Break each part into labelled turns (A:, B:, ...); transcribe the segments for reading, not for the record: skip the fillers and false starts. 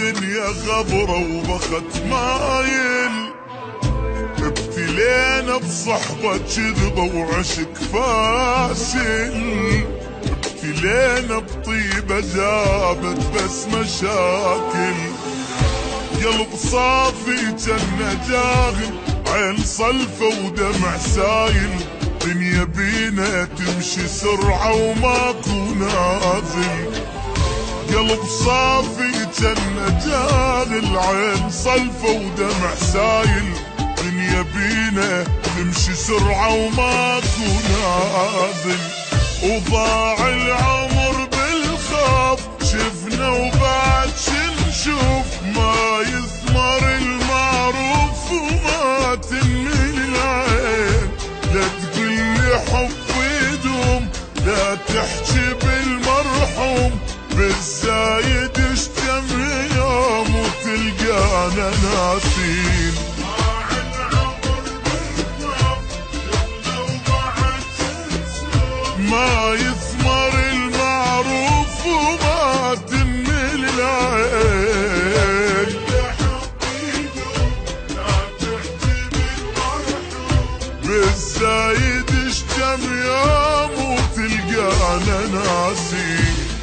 A: الدنيا غبرة وبخت مايل، ابتلينا بصحبة كذبة وعشق فاشل، ابتلينا بطيبة جابت بس مشاكل، قلب صافي جنة جاغل، عين صلفة ودمع سايل، دنيا بينا تمشي سرعة وماكو نازل، قلب صافي جنة جاغل، عين صلفة ودمع سايل، دنيا بينا تمشي سرعة وماكو نازل، وضاع العمر بالخوف شفنا وبعد شنشوف، ما يثمر المعروف وما تنمي العين، لا تقولي حب يدوم لا تحكي بالمرحوم، بالزايد اشتم يوم وتلقانا ناسين، ما يثمر المعروف وما تنمي العين، بالزايد اشتم يوم وتلقانا ناسي،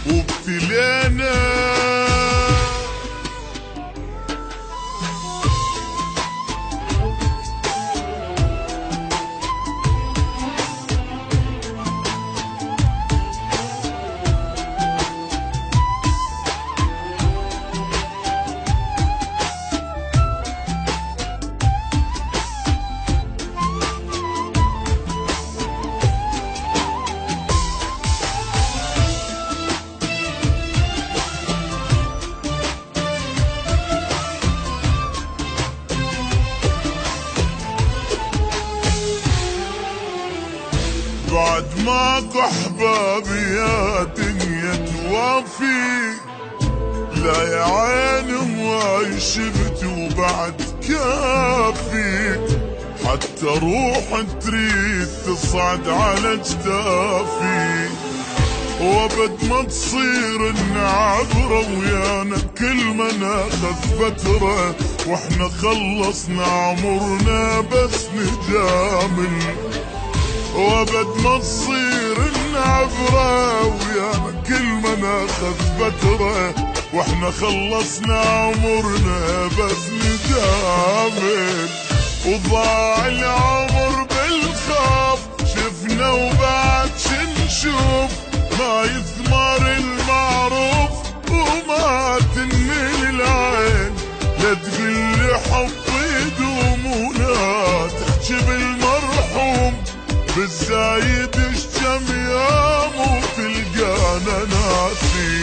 A: وابتلينا بعد ماكو احبابي يا دنيا توافي، لا يا عين هواي شفت وبعد كافي، حتى روح تريد تصعد على جدافي، وابد ما تصير النعبرة ويانا كل ما ناخذ فترة، واحنا خلصنا عمرنا بس نجامل، وابد ما تصير النعبرة ويانا كل ما ناخذ فترة، واحنا خلصنا عمرنا بس نجامل، وضاع العمر بالخوف شفنا وبعد شنشوف، ما يثمر المعروف وما تنمي العين، لا تقولي حب يدوم ولا تحكي بالمرحوم، بالزايد اشتم يوم وتلقانا ناسي،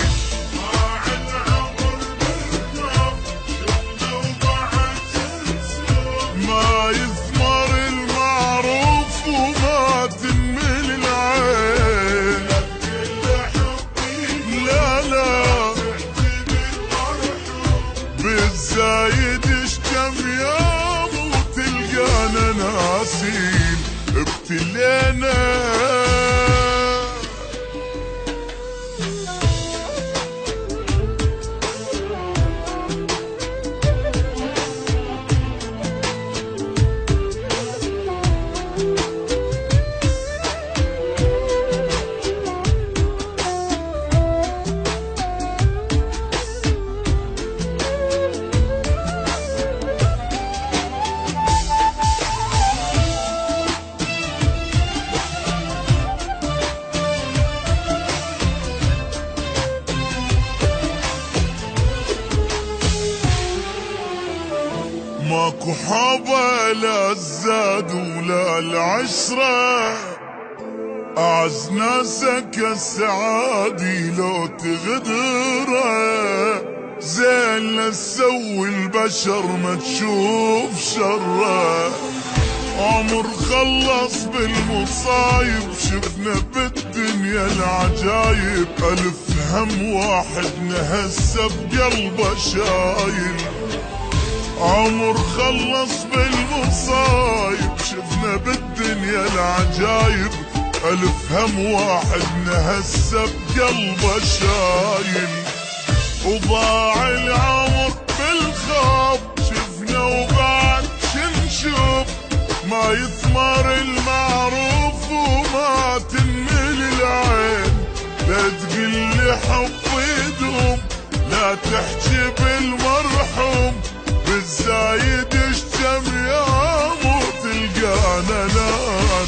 A: ما يثمر المعروف وما تنمي العين، لا لا بالزايد اشتم يوم وتلقانا ناسين، ابتلينا ماكو حابة لا الزاد ولا العشرة، أعز ناسك السعادي لو تغدره، زين لا تسوي البشر ما تشوف شره، عمر خلص بالمصايب شفنا بالدنيا العجايب، ألف هم واحد نهسه بقلبه شايل، عمر خلص بالمصايب شفنا بالدنيا العجايب، ألف هم واحد نهسه بقلبه شايل، وضاع العمر بالخوف شفنا وبعد شنشوف، ما يثمر المعروف وما تنمل العين. لا تقلي حب يدوم، لا تحكي بالمرحوم بالزايد